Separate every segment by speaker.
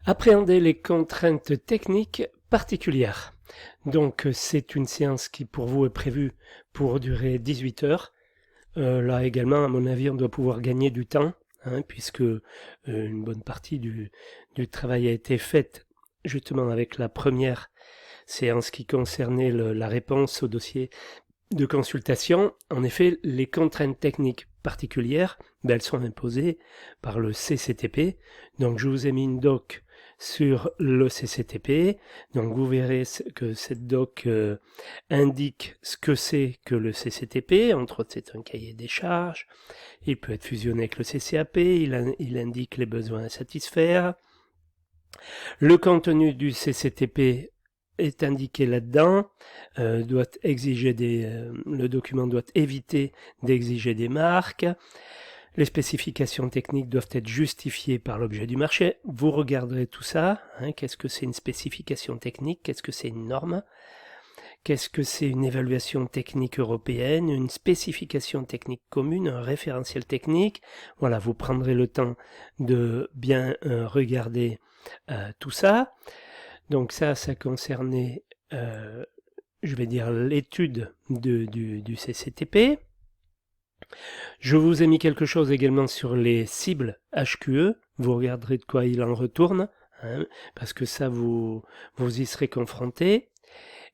Speaker 1: Appréhender les contraintes techniques particulières. Donc c'est une séance qui pour vous est prévue pour durer 18 heures. Là également, à mon avis, on doit pouvoir gagner du temps, puisque une bonne partie du travail a été faite justement avec la première séance qui concernait la réponse au dossier de consultation. En effet, les contraintes techniques particulières, elles sont imposées par le CCTP. Donc je vous ai mis une doc sur le CCTP. Donc vous verrez que cette doc indique ce que c'est que le CCTP. Entre autres, c'est un cahier des charges. Il peut être fusionné avec le CCAP. Il indique les besoins à satisfaire. Le contenu du CCTP est indiqué là-dedans, doit exiger le document doit éviter d'exiger des marques. Les spécifications techniques doivent être justifiées par l'objet du marché. Vous regarderez tout ça. Qu'est-ce que c'est une spécification technique? Qu'est-ce que c'est une norme? Qu'est-ce que c'est une évaluation technique européenne? Une spécification technique commune? Un référentiel technique? Voilà, vous prendrez le temps de bien regarder tout ça. Donc ça concernait, je vais dire, l'étude du CCTP. Je vous ai mis quelque chose également sur les cibles HQE. Vous regarderez de quoi il en retourne, parce que ça, vous y serez confronté.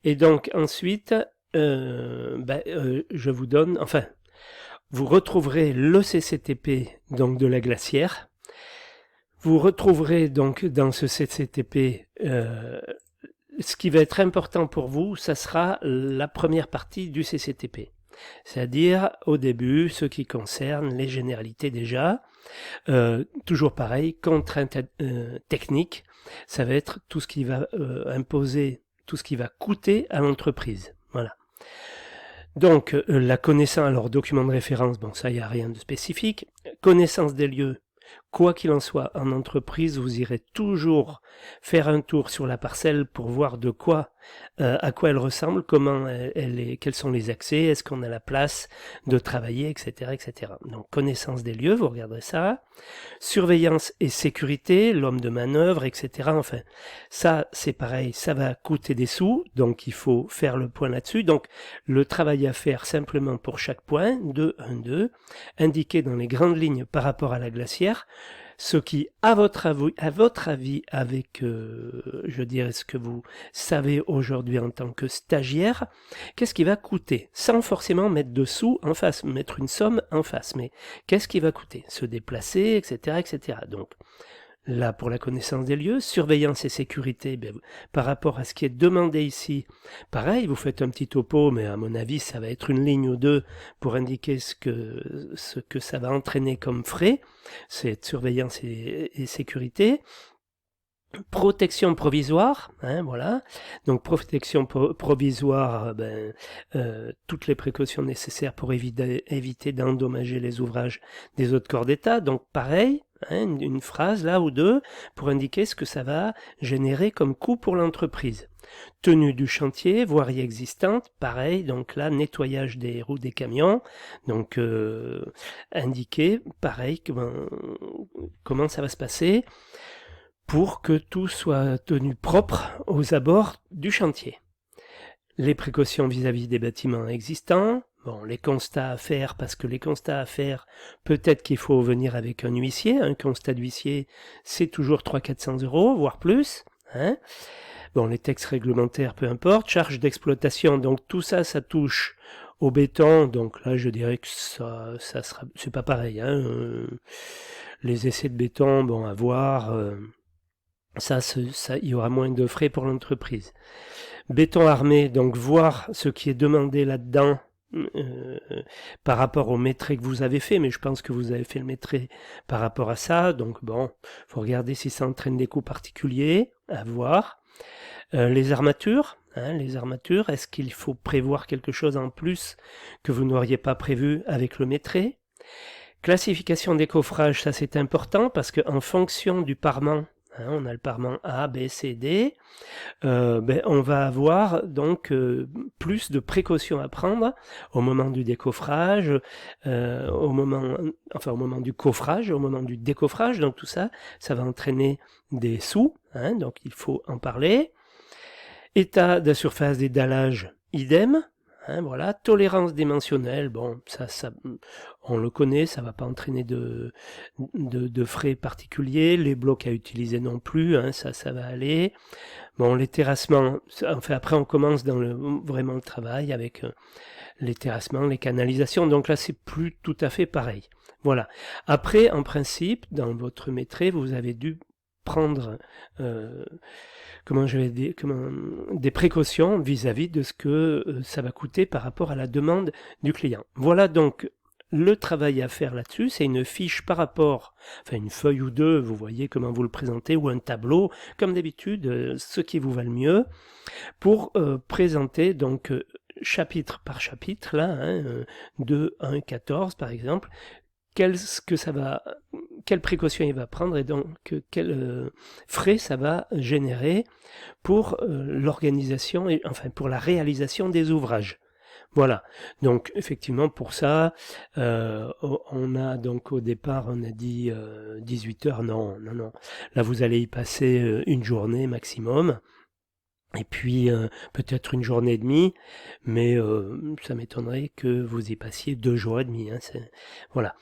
Speaker 1: Et donc ensuite, je vous donne, enfin, vous retrouverez le CCTP donc de la glacière. Vous retrouverez donc dans ce CCTP ce qui va être important pour vous, ça sera la première partie du CCTP. C'est-à-dire, au début, ce qui concerne les généralités déjà. Toujours pareil, contraintes techniques, ça va être tout ce qui va imposer, tout ce qui va coûter à l'entreprise. Voilà. Donc, la connaissance, alors document de référence, bon ça, il n'y a rien de spécifique. Connaissance des lieux. Quoi qu'il en soit, en entreprise, vous irez toujours faire un tour sur la parcelle pour voir à quoi elle ressemble, comment elle est, quels sont les accès, est-ce qu'on a la place de travailler, etc., etc. Donc connaissance des lieux, vous regarderez ça. Surveillance et sécurité, l'homme de manœuvre, etc. Enfin, ça c'est pareil, ça va coûter des sous, donc il faut faire le point là-dessus. Donc le travail à faire simplement pour chaque point, 2, 1, 2, indiqué dans les grandes lignes par rapport à la glacière, ce qui, à votre avis, avec, je dirais, ce que vous savez aujourd'hui en tant que stagiaire, qu'est-ce qui va coûter? Sans forcément mettre de sous en face, mettre une somme en face, mais qu'est-ce qui va coûter? Se déplacer, etc., etc. Donc, là, pour la connaissance des lieux, surveillance et sécurité, par rapport à ce qui est demandé ici, pareil, vous faites un petit topo, mais à mon avis, ça va être une ligne ou deux pour indiquer ce que ça va entraîner comme frais, c'est surveillance et sécurité. Protection provisoire, voilà. Donc protection provisoire, toutes les précautions nécessaires pour éviter d'endommager les ouvrages des autres corps d'État. Donc pareil, une phrase là ou deux pour indiquer ce que ça va générer comme coût pour l'entreprise. Tenue du chantier, voirie existante, pareil, donc là, nettoyage des roues des camions, donc indiquer, pareil, comment ça va se passer pour que tout soit tenu propre aux abords du chantier. Les précautions vis-à-vis des bâtiments existants, bon, les constats à faire, parce que les constats à faire, peut-être qu'il faut venir avec un huissier, un constat d'huissier, c'est toujours 300-400 €, voire plus, Bon, les textes réglementaires, peu importe, charges d'exploitation, donc tout ça, ça touche au béton, donc là, je dirais que ça sera, c'est pas pareil, les essais de béton, bon, à voir, ça, il y aura moins de frais pour l'entreprise. Béton armé, donc voir ce qui est demandé là-dedans par rapport au métré que vous avez fait, mais je pense que vous avez fait le métré par rapport à ça, donc bon, faut regarder si ça entraîne des coûts particuliers, à voir. Les armatures, est-ce qu'il faut prévoir quelque chose en plus que vous n'auriez pas prévu avec le métré? Classification des coffrages, ça c'est important parce qu'en fonction du parement, on a le parement A, B, C, D, on va avoir donc plus de précautions à prendre au moment du décoffrage, au moment du coffrage, au moment du décoffrage, donc tout ça, ça va entraîner des sous, hein, donc il faut en parler. État de la surface des dallages, idem. Hein, voilà, tolérance dimensionnelle, bon, ça, on le connaît, ça va pas entraîner de frais particuliers. Les blocs à utiliser non plus, hein, ça va aller. Bon, les terrassements, enfin après on commence dans vraiment le travail avec les terrassements, les canalisations. Donc là, c'est plus tout à fait pareil. Voilà. Après, en principe, dans votre maîtrise, vous avez dû prendre des précautions vis-à-vis de ce que ça va coûter par rapport à la demande du client. Voilà donc le travail à faire là-dessus, c'est une fiche par rapport, enfin une feuille ou deux, vous voyez comment vous le présentez, ou un tableau, comme d'habitude, ce qui vous va le mieux, pour présenter donc chapitre par chapitre, là, hein, de 1 à 14 par exemple, quelles précautions il va prendre et donc quels frais ça va générer pour l'organisation et enfin pour la réalisation des ouvrages. Voilà. Donc effectivement pour ça, on a donc au départ on a dit 18 heures. Non. Là vous allez y passer une journée maximum. Et puis peut-être une journée et demie, mais ça m'étonnerait que vous y passiez 2 jours et demi. Hein, voilà.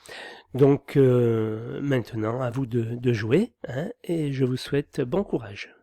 Speaker 1: Donc maintenant, à vous de jouer, hein, et je vous souhaite bon courage.